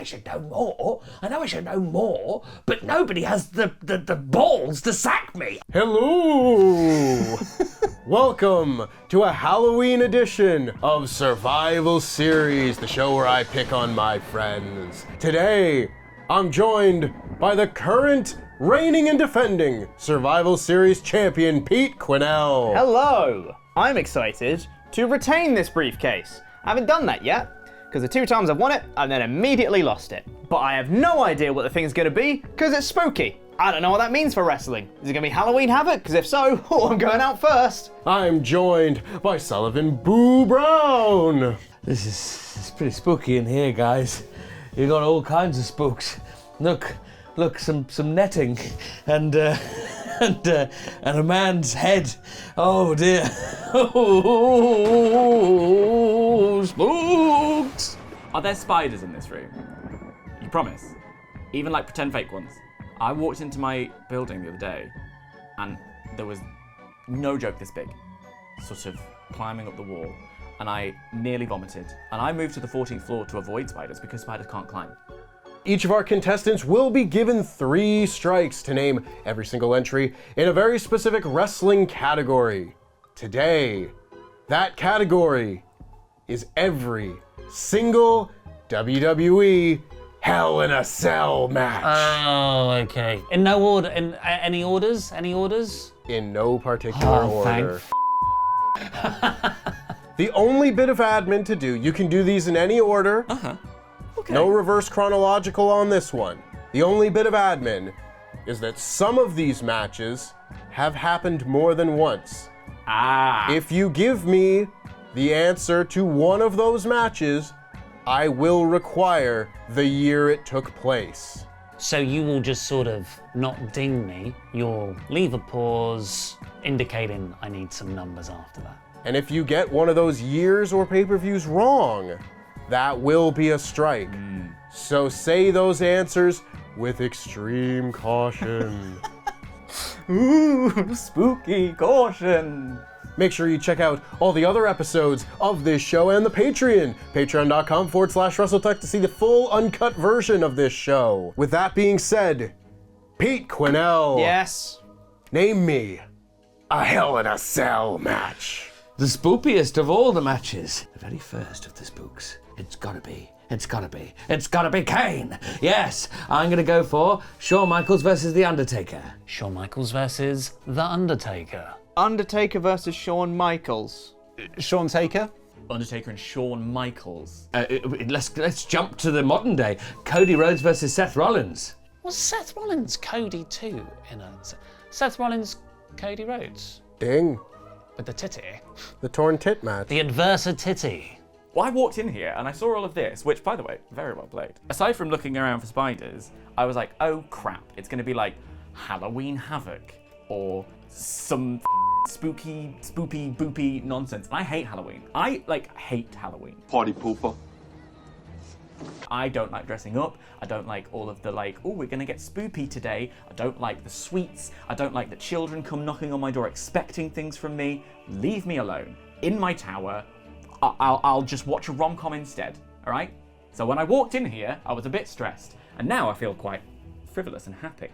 I should know more, but nobody has the balls to sack me. Hello! Welcome to a Halloween edition of Survival Series, the show where I pick on my friends. Today, I'm joined by the current reigning and defending Survival Series champion, Pete Quinnell. Hello! I'm excited to retain this briefcase. I haven't done that yet, because the 2 times I've won it, and then immediately lost it. But I have no idea what the thing's gonna be, because it's spooky. I don't know what that means for wrestling. Is it gonna be Halloween Havoc? Because if so, I'm going out first. I'm joined by Sullivan Beau Brown. It's pretty spooky in here, guys. You got all kinds of spooks. Look, some netting, and a man's head. Oh dear. Oh, spooks! Are there spiders in this room? You promise? Even like pretend fake ones? I walked into my building the other day and there was, no joke, this big, sort of climbing up the wall, and I nearly vomited. And I moved to the 14th floor to avoid spiders because spiders can't climb. Each of our contestants will be given 3 strikes to name every single entry in a very specific wrestling category. Today, that category is every single WWE Hell in a Cell match. Oh, okay. In no order. In any orders? Any orders? In no particular order. Thank The only bit of admin to do, you can do these in any order. Okay. No reverse chronological on this one. The only bit of admin is that some of these matches have happened more than once. If you give me the answer to one of those matches, I will require the year it took place. So you will just sort of not ding me, you'll leave a pause indicating I need some numbers after that. And if you get one of those years or pay-per-views wrong, that will be a strike. So say those answers with extreme caution. Ooh, spooky caution. Make sure you check out all the other episodes of this show and the Patreon, patreon.com/WrestleTech, to see the full uncut version of this show. With that being said, Pete Quinnell. Yes. Name me a Hell in a Cell match. The spookiest of all the matches. The very first of the spooks. It's gotta be Kane. Yes, I'm gonna go for Shawn Michaels versus The Undertaker. Shawn Michaels versus The Undertaker. Undertaker versus Shawn Michaels. Shawn Taker? Undertaker and Shawn Michaels. Let's jump to the modern day. Cody Rhodes versus Seth Rollins. Was Seth Rollins Cody too? Seth Rollins, Cody Rhodes. Ding. With the titty. The torn tit match. The adversity. Well, I walked in here and I saw all of this, which, by the way, very well played. Aside from looking around for spiders, I was like, oh crap, it's gonna be like Halloween Havoc or some spooky, spoopy, boopy nonsense. And I hate Halloween. I hate Halloween. Party pooper. I don't like dressing up. I don't like all of the oh, we're gonna get spoopy today. I don't like the sweets. I don't like that children come knocking on my door expecting things from me. Leave me alone. In my tower, I'll just watch a rom-com instead, all right? So when I walked in here, I was a bit stressed. And now I feel quite frivolous and happy.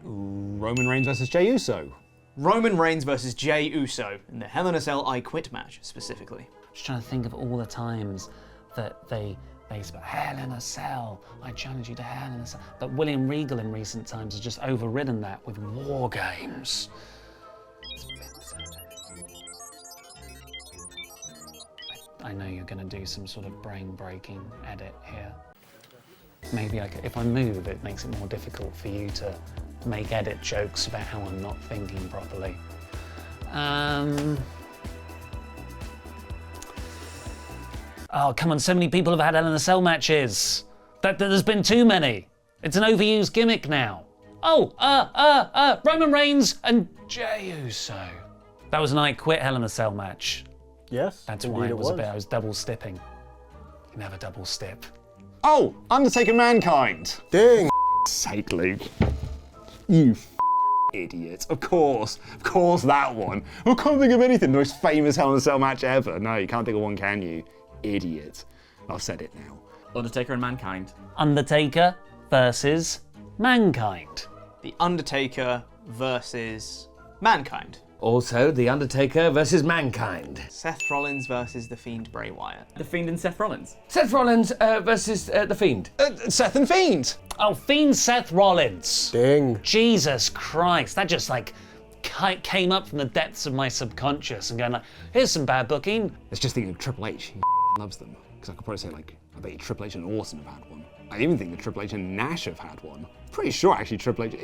Roman Reigns versus Jey Uso. Roman Reigns versus Jey Uso in the Hell in a Cell I Quit match, specifically. Just trying to think of all the times that they spoke Hell in a Cell. I challenge you to Hell in a Cell. But William Regal in recent times has just overridden that with War Games. I know you're going to do some sort of brain-breaking edit here. Maybe if I move, it makes it more difficult for you to make edit jokes about how I'm not thinking properly. Oh, come on, so many people have had Hell in a Cell matches. There's been too many. It's an overused gimmick now. Oh, Roman Reigns and Jey Uso. That was an I Quit Hell in a Cell match. Yes, That's why it was a bit, I was double stepping. You never double step. Oh, Undertaker Mankind. Ding. Sake, Luke. You idiot. Of course that one. I can't think of anything. The most famous Hell in a Cell match ever. No, you can't think of one, can you? Idiot. I've said it now. Undertaker and Mankind. Undertaker versus Mankind. The Undertaker versus Mankind. Also, The Undertaker versus Mankind. Seth Rollins versus The Fiend Bray Wyatt. The Fiend and Seth Rollins. Seth Rollins versus The Fiend. Seth and Fiend. Oh, Fiend Seth Rollins. Ding. Jesus Christ, that just like came up from the depths of my subconscious and going like, here's some bad booking. It's just thinking of Triple H. He loves them. Because I could probably say like, I bet you Triple H and Orton have had one. I even think that Triple H and Nash have had one. Pretty sure actually Triple H,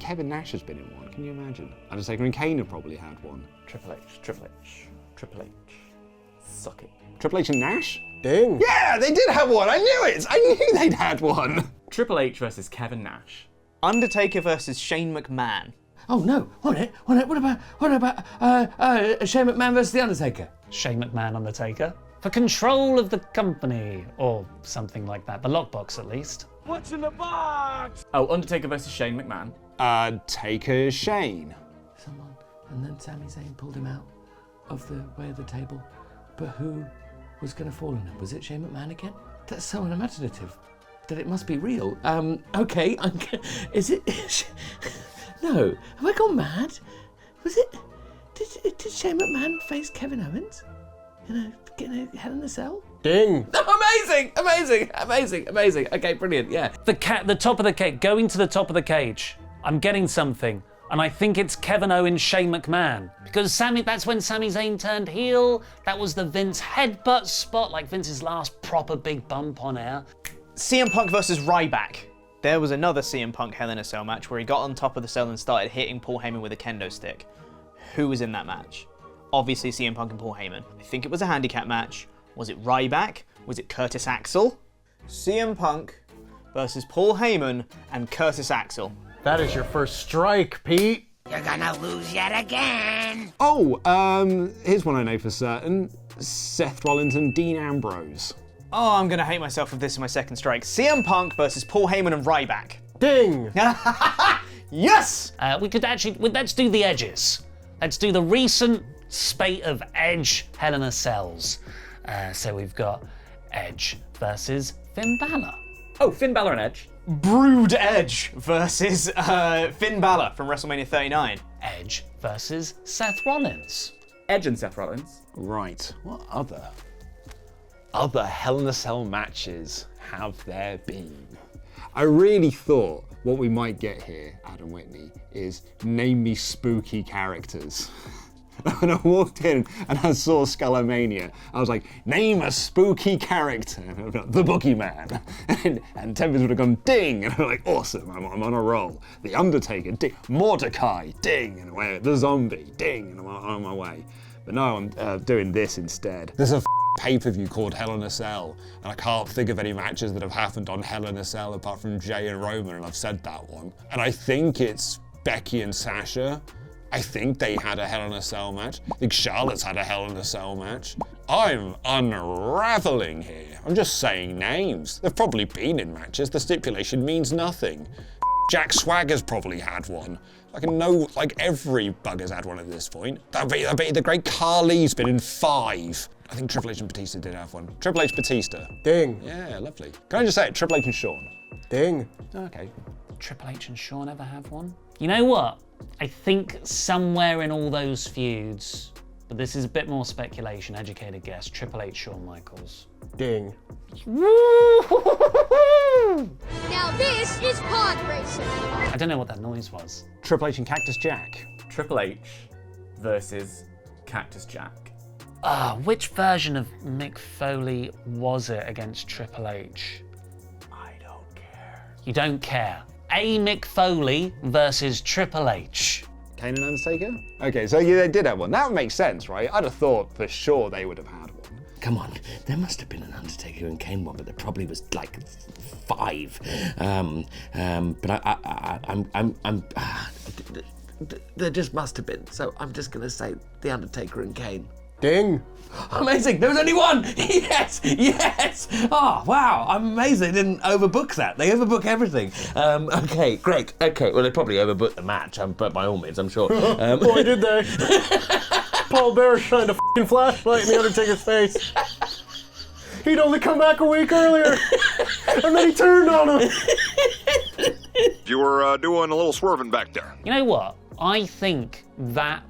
Kevin Nash has been in one. Can you imagine? Undertaker and Kane have probably had one. Triple H. Suck it. Triple H and Nash? Ding. Yeah, they did have one. I knew it. I knew they'd had one. Triple H versus Kevin Nash. Undertaker versus Shane McMahon. Oh no, what about Shane McMahon versus The Undertaker? Shane McMahon Undertaker. For control of the company, or something like that. The lockbox, at least. Oh, Undertaker versus Shane McMahon. Taker Shane. Someone, and then Sami Zayn pulled him out of the way of the table. But who was going to fall on him? Was it Shane McMahon again? That's so unimaginative that it must be real. Okay, is it? No, have I gone mad? Was it? Did Shane McMahon face Kevin Owens? Getting a Hell in a Cell? Ding. Amazing. Okay, brilliant, yeah. The top of the cage, going to the top of the cage. I'm getting something. And I think it's Kevin Owens, Shane McMahon. Because that's when Sami Zayn turned heel. That was the Vince headbutt spot, like Vince's last proper big bump on air. CM Punk versus Ryback. There was another CM Punk Hell in a Cell match where he got on top of the cell and started hitting Paul Heyman with a kendo stick. Who was in that match? Obviously CM Punk and Paul Heyman. I think it was a handicap match. Was it Ryback? Was it Curtis Axel? CM Punk versus Paul Heyman and Curtis Axel. That is your first strike, Pete. You're gonna lose yet again. Oh, here's one I know for certain. Seth Rollins and Dean Ambrose. Oh, I'm gonna hate myself if this is my second strike. CM Punk versus Paul Heyman and Ryback. Ding. Yes! We could actually, let's do the edges. Let's do the recent spate of Edge Hell in a Cells. So we've got Edge versus Finn Balor. Oh, Finn Balor and Edge. Brood Edge versus Finn Balor from WrestleMania 39. Edge versus Seth Rollins. Edge and Seth Rollins. Right, what other Hell in a Cell matches have there been? I really thought what we might get here, Adam Whitney, is name me spooky characters. When I walked in and I saw Skullomania, I was like, name a spooky character. And I'd be like, the Boogeyman. And Tempest would have gone, ding. And I'm like, awesome, I'm on a roll. The Undertaker, ding. Mordecai, ding. And away, the Zombie, ding. And I'm on my way. But no, I'm doing this instead. There's a pay-per-view called Hell in a Cell, and I can't think of any matches that have happened on Hell in a Cell apart from Jay and Roman, and I've said that one. And I think it's Becky and Sasha. I think they had a Hell in a Cell match. I think Charlotte's had a Hell in a Cell match. I'm unraveling here. I'm just saying names. They've probably been in matches. The stipulation means nothing. Jack Swagger's probably had one. I can know, like, every bugger's had one at this point. I bet you the great Carly's been in 5. I think Triple H and Batista did have one. Triple H Batista. Ding. Yeah, lovely. Can I just say it? Triple H and Shawn. Ding. Okay. Triple H and Shawn ever have one? You know what? I think somewhere in all those feuds, but this is a bit more speculation, educated guess, Triple H, Shawn Michaels. Ding. Now this is pod racing. I don't know what that noise was. Triple H and Cactus Jack. Triple H versus Cactus Jack. Which version of Mick Foley was it against Triple H? I don't care. You don't care. A Mick Foley versus Triple H. Kane and Undertaker? Okay, so yeah, they did have one. That would make sense, right? I'd have thought for sure they would have had one. Come on, there must have been an Undertaker and Kane one, but there probably was like 5. But there just must have been. So I'm just gonna say the Undertaker and Kane. Ding. Amazing! There was only one. Yes. Oh wow! I'm amazed they didn't overbook that. They overbook everything. Okay, great. Okay, well they probably overbooked the match. But by all means, I'm sure. Boy, did they. Paul Bear shined a f***ing flashlight in the Undertaker's face. He'd only come back a week earlier, and then he turned on him. You were doing a little swerving back there. You know what? I think that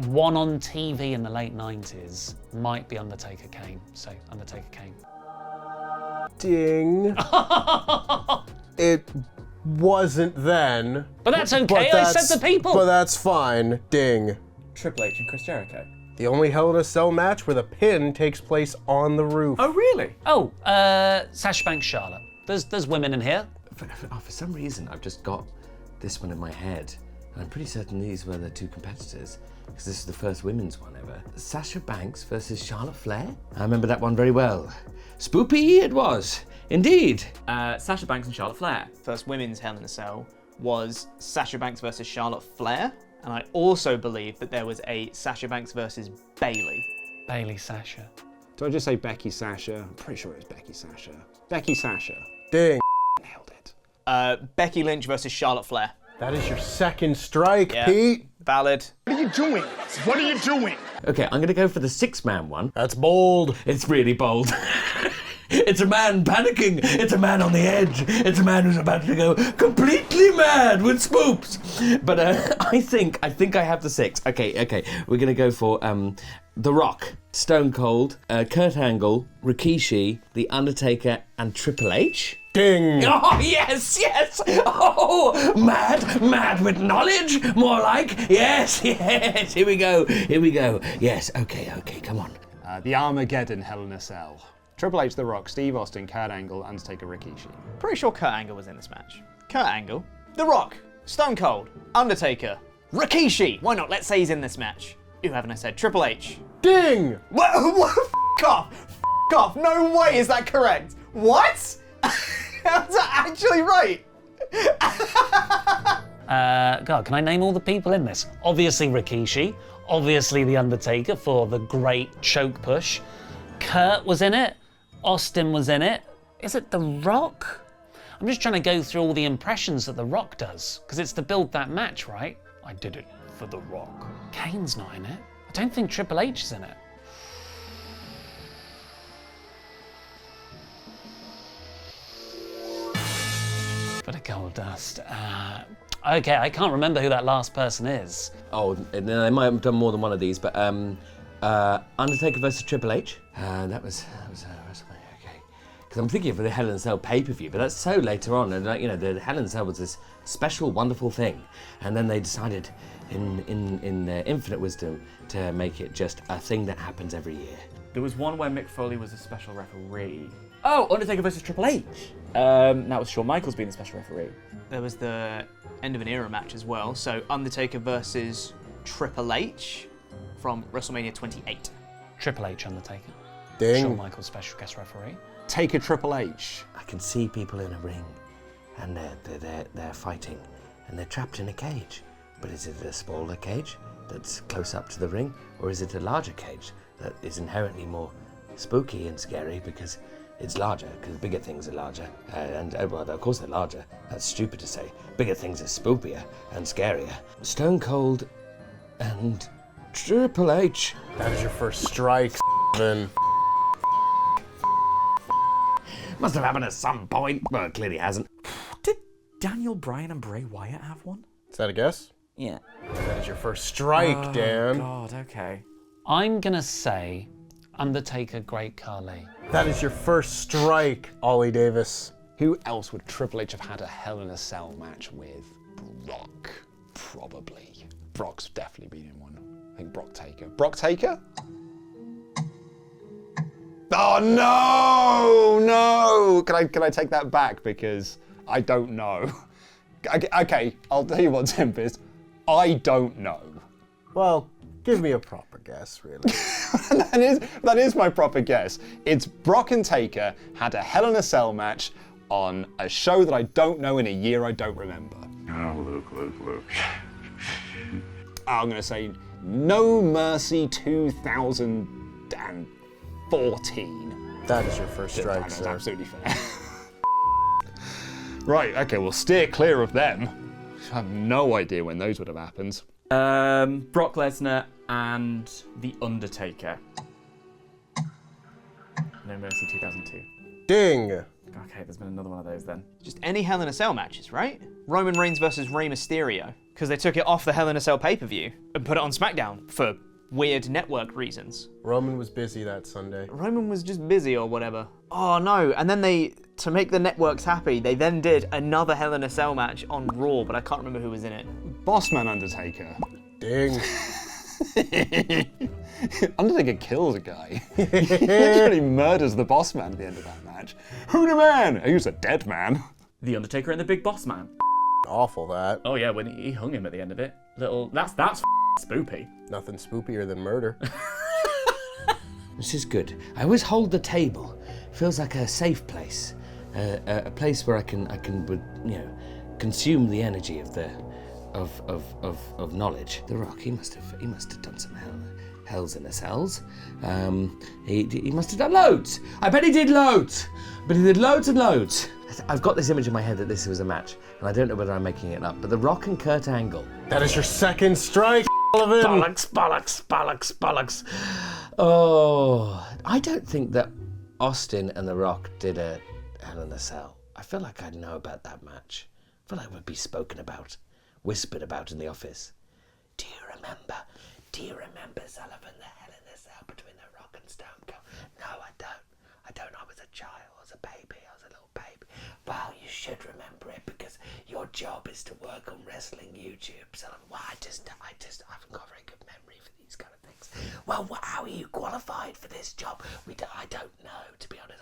one on TV in the late 90s might be Undertaker Kane. So, Undertaker Kane. Ding. It wasn't then. But that's okay, I said the people. But that's fine. Ding. Triple H and Chris Jericho. The only Hell in a Cell match where the pin takes place on the roof. Oh, really? Oh, Sasha Banks, Charlotte. There's women in here. For some reason, I've just got this one in my head. And I'm pretty certain these were the two competitors, because this is the first women's one ever. Sasha Banks versus Charlotte Flair? I remember that one very well. Spoopy it was, indeed. Sasha Banks and Charlotte Flair. First women's Hell in a Cell was Sasha Banks versus Charlotte Flair. And I also believe that there was a Sasha Banks versus Bayley. Bayley, Sasha. Do I just say Becky Sasha? I'm pretty sure it was Becky Sasha. Becky Sasha. Ding. Nailed it. Becky Lynch versus Charlotte Flair. That is your second strike, Yeah. Pete. Valid. What are you doing? What are you doing? Okay, I'm gonna go for the 6-man one. That's bold. It's really bold. It's a man panicking. It's a man on the edge. It's a man who's about to go completely mad with spoops. But I think I have the 6. Okay. We're gonna go for The Rock, Stone Cold, Kurt Angle, Rikishi, The Undertaker, and Triple H. Ding. Oh, yes. Oh, mad with knowledge, more like. Yes. Here we go. Yes, okay, come on. The Armageddon Hell in a Cell. Triple H, The Rock, Steve Austin, Kurt Angle, Undertaker, Rikishi. Pretty sure Kurt Angle was in this match. Kurt Angle, The Rock, Stone Cold, Undertaker, Rikishi. Why not? Let's say he's in this match. Who haven't I said? Triple H. Ding. What? F off. No way is that correct. What? That's actually right. God, can I name all the people in this? Obviously Rikishi, obviously The Undertaker for the great choke push. Kurt was in it, Austin was in it. Is it The Rock? I'm just trying to go through all the impressions that The Rock does, because it's to build that match, right? I did it for The Rock. Kane's not in it. I don't think Triple H is in it. Bit of gold dust. Okay, I can't remember who that last person is. Oh, and they might have done more than one of these, but Undertaker versus Triple H. That was WrestleMania, okay. Because I'm thinking of the Hell in a Cell pay-per-view, but that's so later on, and the Hell in a Cell was this special, wonderful thing, and then they decided, in their infinite wisdom, to make it just a thing that happens every year. There was one where Mick Foley was a special referee. Oh, Undertaker versus Triple H. That was Shawn Michaels being the special referee. There was the end of an era match as well. So Undertaker versus Triple H from WrestleMania 28. Triple H, Undertaker. Ding. Shawn Michaels, special guest referee. Taker, Triple H. I can see people in a ring, and they're fighting, and they're trapped in a cage. But is it a smaller cage that's close up to the ring, or is it a larger cage that is inherently more spooky and scary because it's larger, because bigger things are larger, well, of course they're larger. That's stupid to say. Bigger things are spookier and scarier. Stone Cold and Triple H. That is your first strike, then. Must have happened at some point. Well, it clearly hasn't. Did Daniel Bryan and Bray Wyatt have one? Is that a guess? Yeah. That is your first strike, Dan. God, okay. I'm gonna say Undertaker, Great Khali. That is your first strike, Ollie Davis. Who else would Triple H have had a Hell in a Cell match with? Brock, probably. Brock's definitely been in one. I think Brock Taker. Brock Taker? Oh no! Can I take that back because I don't know. Okay, I'll tell you what, Tempest. I don't know. Well, give me a proper guess, really. that is my proper guess. It's Brock and Taker had a Hell in a Cell match on a show that I don't know in a year I don't remember. Oh, look. I'm going to say No Mercy 2014. That is your first strike, That's sir. absolutely fair. Right, okay, we'll steer clear of them. I have no idea when those would have happened. Brock Lesnar and The Undertaker. No Mercy 2002. Ding. Okay, there's been another one of those then. Just any Hell in a Cell matches, right? Roman Reigns versus Rey Mysterio, because they took it off the Hell in a Cell pay-per-view and put it on SmackDown for weird network reasons. Roman was busy that Sunday. Roman was just busy or whatever. Oh no, and then to make the networks happy, they then did another Hell in a Cell match on Raw, but I can't remember who was in it. Bossman Undertaker. Ding. Undertaker kills a guy. He literally murders the boss man at the end of that match. Who the man? He was a dead man. The Undertaker and the Big Boss Man. Awful that. Oh yeah, when he hung him at the end of it. That's spoopy. Nothing spoopier than murder. This is good. I always hold the table. Feels like a safe place, a place where I can, consume the energy of knowledge. The Rock, he must have done some hells in the cells. He must have done loads. I bet he did loads. But he did loads and loads. I've got this image in my head that this was a match, and I don't know whether I'm making it up. But The Rock and Kurt Angle. That is your second strike, Sullivan. Bollocks. Oh, I don't think that Austin and The Rock did a Hell in a Cell. I feel like I'd know about that match. I feel like it would be spoken about, whispered about in the office. Do you remember, Sullivan, the Hell in a Cell between The Rock and Stone Cold? No, I don't. I was a child, I was a baby, I was a little baby. Well, you should remember it because your job is to work on wrestling YouTube, Sullivan. Well, I haven't got a very good memory for these kind of things. Well, how are you qualified for this job? I don't know, to be honest.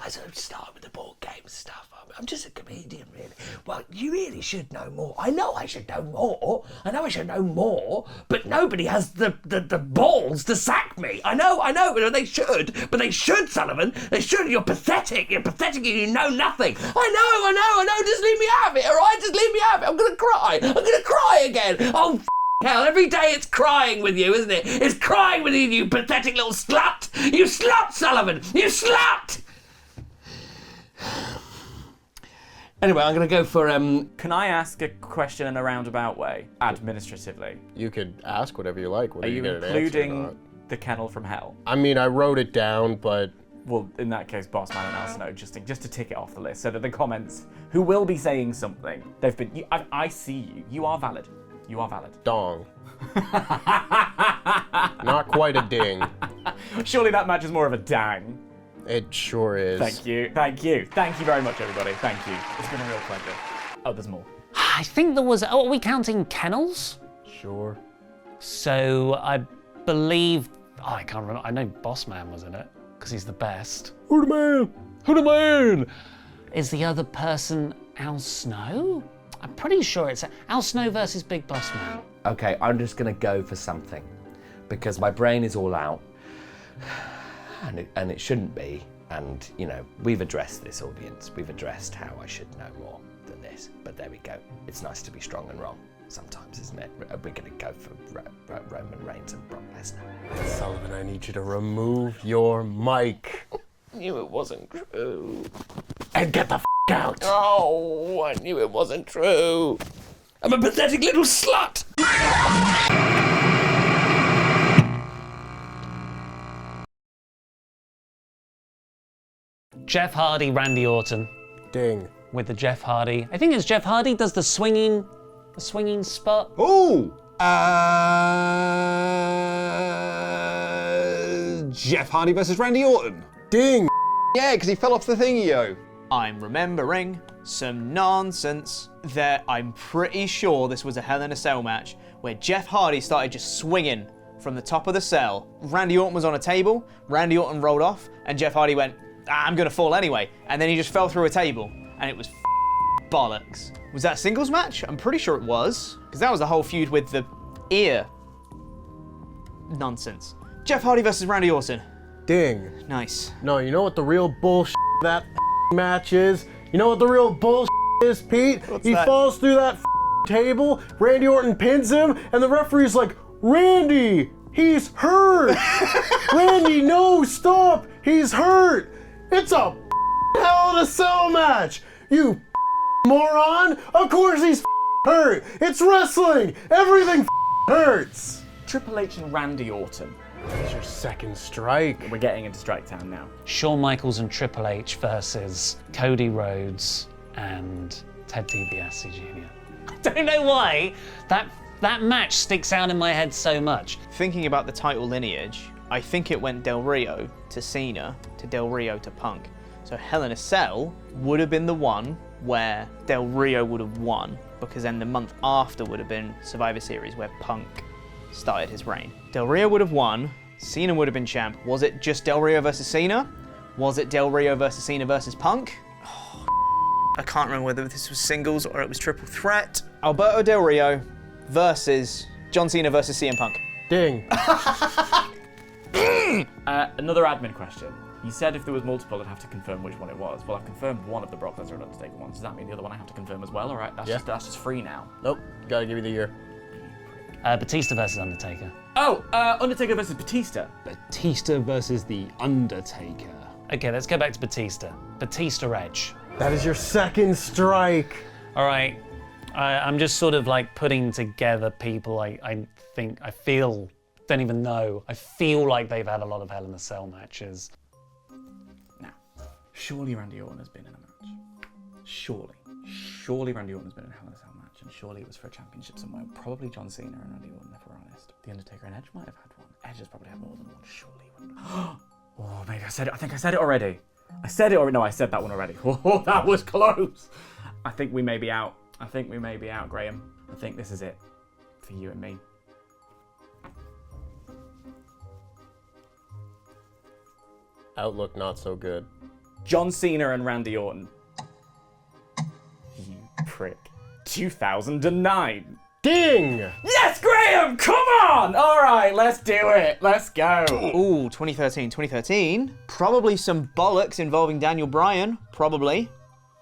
I sort of started with the board game stuff. I'm just a comedian, really. Well, you really should know more. I know I should know more. But nobody has the balls to sack me. I know. They should, Sullivan. They should. You're pathetic. And you know nothing. I know. Just leave me out of it, all right? Just leave me out of it. I'm gonna cry again. Oh, hell, every day it's crying with you, isn't it? It's crying with you, you pathetic little slut. You slut, Sullivan. You slut. Anyway, I'm going to go for... Can I ask a question in a roundabout way, administratively? You could ask whatever you like, whether Are you get an answer or including not. the Kennel from Hell? I mean, I wrote it down, but... Well, in that case, Bossman and Al Snow, just to tick it off the list, so that the comments, who will be saying something, they've been... I see you. You are valid. Dong. Not quite a ding. Surely that match is more of a dang. It sure is. Thank you. Thank you very much, everybody. Thank you. It's been a real pleasure. Oh, there's more. I think there was... Oh, are we counting kennels? Sure. So I believe... Oh, I can't remember. I know Bossman was in it, because he's the best. Who the man? Is the other person Al Snow? I'm pretty sure it's Al Snow versus Big Boss Man. Okay, I'm just going to go for something because my brain is all out and it shouldn't be. And, we've addressed this, audience. We've addressed how I should know more than this. But there we go. It's nice to be strong and wrong sometimes, isn't it? We're going to go for Roman Reigns and Brock Lesnar. Sullivan, I need you to remove your mic. Knew it wasn't true. And get the out. Oh, I knew it wasn't true. I'm a pathetic little slut. Jeff Hardy, Randy Orton. Ding. With the Jeff Hardy. I think it's Jeff Hardy does the swinging spot. Ooh! Jeff Hardy versus Randy Orton. Ding. Yeah, because he fell off the thingy, yo. I'm remembering some nonsense that I'm pretty sure this was a Hell in a Cell match where Jeff Hardy started just swinging from the top of the cell. Randy Orton was on a table, Randy Orton rolled off, and Jeff Hardy went, I'm gonna fall anyway. And then he just fell through a table, and it was bollocks. Was that a singles match? I'm pretty sure it was, because that was the whole feud with the ear nonsense. Jeff Hardy versus Randy Orton. Ding. Nice. No, you know what the real bullshit that match is? You know what the real bullshit is, Pete? He falls through that table, Randy Orton pins him, and the referee's like, Randy, he's hurt! Randy, no, stop! He's hurt! It's a Hell in a Cell match! You moron! Of course he's hurt! It's wrestling! Everything hurts! Triple H and Randy Orton. That's your second strike. We're getting into Strike Town now. Shawn Michaels and Triple H versus Cody Rhodes and Ted DiBiase Jr. I don't know why that match sticks out in my head so much. Thinking about the title lineage, I think it went Del Rio to Cena to Del Rio to Punk. So Hell in a Cell would have been the one where Del Rio would have won, because then the month after would have been Survivor Series where Punk started his reign. Del Rio would have won, Cena would have been champ. Was it just Del Rio versus Cena? Was it Del Rio versus Cena versus Punk? I can't remember whether this was singles or it was triple threat. Alberto Del Rio versus John Cena versus CM Punk. Ding. Another admin question. You said if there was multiple, I'd have to confirm which one it was. Well, I've confirmed one of the Brock Lesnar and Undertaker ones. Does that mean the other one I have to confirm as well? All right, that's just free now. Nope, gotta give you the year. Batista versus Undertaker. Oh, Undertaker versus Batista. Batista versus The Undertaker. Okay, let's go back to Batista. Batista Edge. That is your second strike. All right, I'm just sort of like putting together people I feel like they've had a lot of Hell in a Cell matches. Now, surely Randy Orton has been in a match. Surely Randy Orton has been in a Hell in a Cell match, and surely it was for a championship somewhere. Probably John Cena and Randy Orton, if we're honest. The Undertaker and Edge might have had one. Edge has probably had more than one. Surely he wouldn't. Oh, maybe I said it. I think I said it already. I said it already. No, I said that one already. Oh, that was close. I think we may be out. Graham. I think this is it for you and me. Outlook not so good. John Cena and Randy Orton. You prick. 2009. Ding! Yes, Graham! Come on! All right, let's do it. Let's go. Ooh, 2013. 2013. Probably some bollocks involving Daniel Bryan. Probably.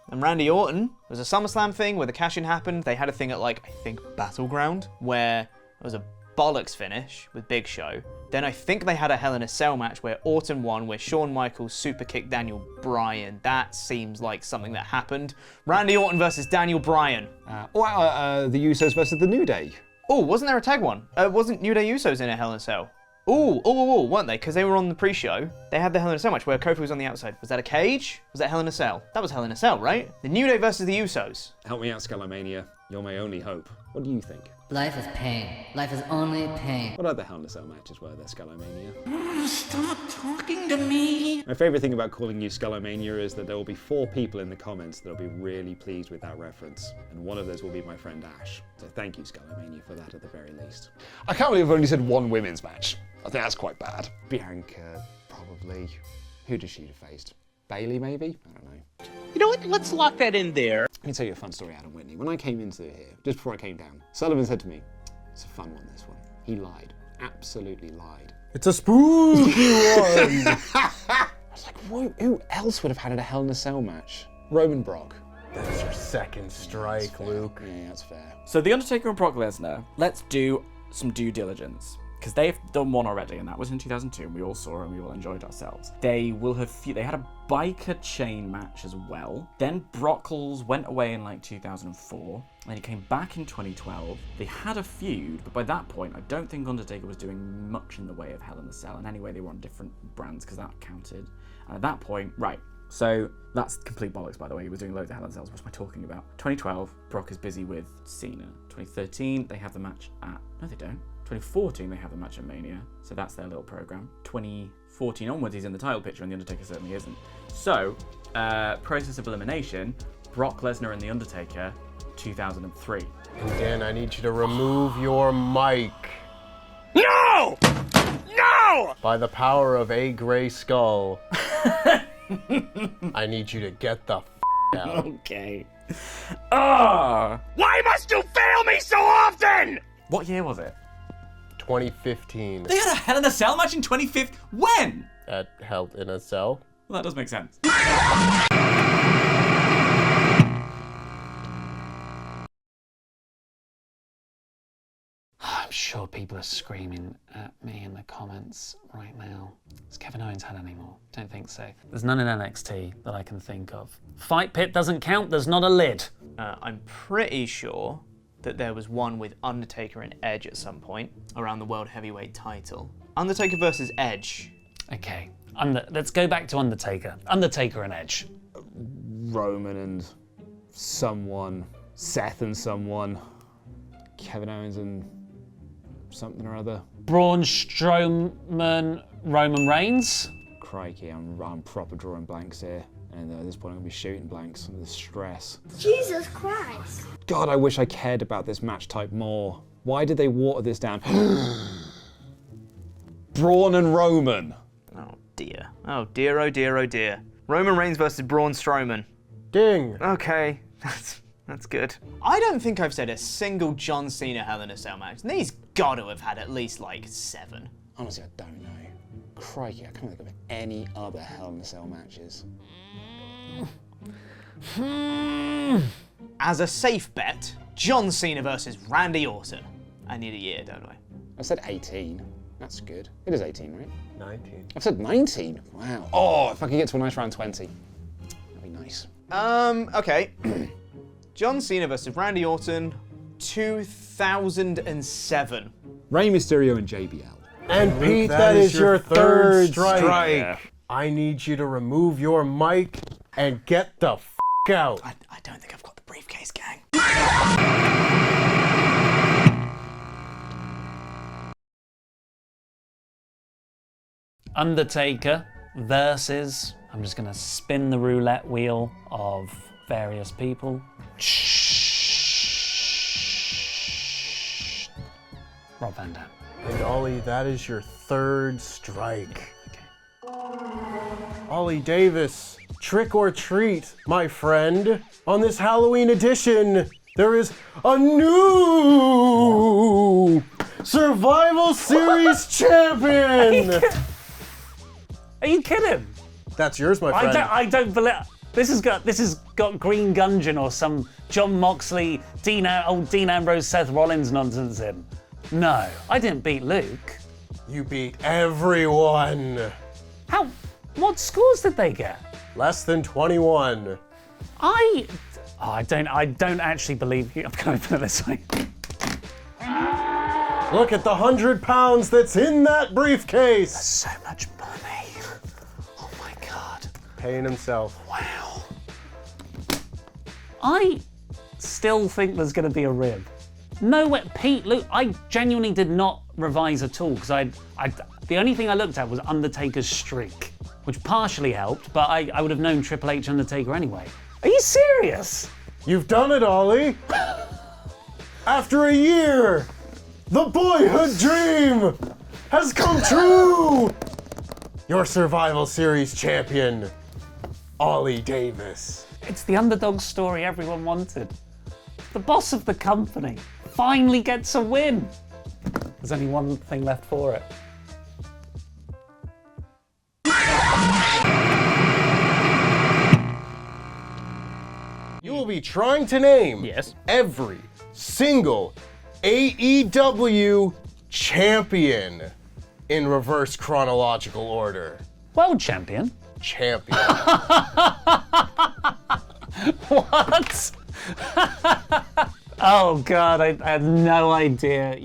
And Randy Orton. It was a SummerSlam thing where the cash-in happened. They had a thing at, I think, Battleground, where it was a bollocks finish with Big Show. Then I think they had a Hell in a Cell match where Orton won, where Shawn Michaels super kicked Daniel Bryan. That seems like something that happened. Randy Orton versus Daniel Bryan. The Usos versus The New Day. Oh, wasn't there a tag one? Wasn't New Day Usos in a Hell in a Cell? Ooh, weren't they? Because they were on the pre-show. They had the Hell in a Cell match where Kofi was on the outside. Was that a cage? Was that Hell in a Cell? That was Hell in a Cell, right? The New Day versus the Usos. Help me out, Skullomania. You're my only hope. What do you think? Life is pain. Life is only pain. What other Hell in a Cell matches were there, Skullomania? Stop talking to me. My favourite thing about calling you Skullomania is that there will be 4 people in the comments that will be really pleased with that reference, and one of those will be my friend Ash. So thank you, Skullomania, for that at the very least. I can't believe I've only said one women's match. I think that's quite bad. Bianca, probably. Who does she have faced? Bailey, maybe? I don't know. You know what? Let's lock that in there. Let me tell you a fun story, Adam Whitney. When I came into here, just before I came down, Sullivan said to me, "It's a fun one, this one." He lied. Absolutely lied. It's a spooky one. I was like, who else would have had a Hell in a Cell match? Roman Brock. That's your second strike, Luke. Yeah, that's fair. So The Undertaker and Brock Lesnar, let's do some due diligence. Because they've done one already, and that was in 2002, and we all saw it and we all enjoyed ourselves. They had a biker chain match as well. Then Brockles went away in 2004, and then he came back in 2012. They had a feud, but by that point, I don't think Undertaker was doing much in the way of Hell in a Cell, and anyway, they were on different brands because that counted. And at that point, right, so that's complete bollocks, by the way. He was doing loads of Hell in a Cells. What am I talking about? 2012, Brock is busy with Cena. 2013, they have the match at... No, they don't. 2014, they have the match at Mania, so that's their little program. 2014 onwards, he's in the title picture, and The Undertaker certainly isn't. So, process of elimination, Brock Lesnar and The Undertaker, 2003. And Dan, I need you to remove your mic. No! No! By the power of a gray skull, I need you to get the out. Okay. Why must you fail me so often? What year was it? 2015. They had a Hell in a Cell match in 2015? When? At Hell in a Cell. Well, that does make sense. I'm sure people are screaming at me in the comments right now. Has Kevin Owens had any more? Don't think so. There's none in NXT that I can think of. Fight Pit doesn't count, there's not a lid. I'm pretty sure that there was one with Undertaker and Edge at some point around the World Heavyweight title. Undertaker versus Edge. Okay, let's go back to Undertaker. Undertaker and Edge. Roman and someone, Seth and someone, Kevin Owens and something or other. Braun Strowman, Roman Reigns. Crikey, I'm proper drawing blanks here. And at this point I'm gonna be shooting blanks under the stress. Jesus Christ. God, I wish I cared about this match type more. Why did they water this down? Braun and Roman. Oh dear. Oh dear, oh dear, oh dear. Roman Reigns versus Braun Strowman. Ding. Okay, that's good. I don't think I've said a single John Cena Hell in a Cell match. And these got to have had at least like 7. Honestly, I don't know. Crikey, I can't think of any other Hell in a Cell matches. As a safe bet, John Cena versus Randy Orton. I need a year, don't I? I said 18. That's good. It is 18, right? 19. I've said 19. Wow. Oh, if I could get to a nice round 20. That'd be nice. Okay. John Cena versus Randy Orton, 2007. Rey Mysterio and JBL. And Pete, that is your third strike. Yeah. I need you to remove your mic and get the f*** out. I don't think I've got the briefcase, gang. Undertaker versus, I'm just gonna spin the roulette wheel of various people. Rob Van Dam. And Ollie, that is your third strike. Ollie Davis, trick or treat, my friend. On this Halloween edition, there is a new Survival Series champion. Are you kidding? That's yours, my friend. I don't believe this has got Green Gungeon or some John Moxley, Dean Ambrose, Seth Rollins nonsense in. No, I didn't beat Luke. You beat everyone. How? What scores did they get? Less than 21. I don't actually believe you. I'm going to put it this way. Look at the 100 pounds that's in that briefcase. So much money. Oh my God. Paying himself. Wow. I still think there's going to be a rib. No way, Pete, Luke, I genuinely did not revise at all because the only thing I looked at was Undertaker's streak, which partially helped, but I would have known Triple H Undertaker anyway. Are you serious? You've done it, Ollie. After a year, the boyhood dream has come true. Your Survival Series champion, Ollie Davis. It's the underdog story everyone wanted. The boss of the company finally gets a win. There's only one thing left for it. You will be trying to name every single AEW champion in reverse chronological order. World champion? Champion. What? Oh God, I had no idea.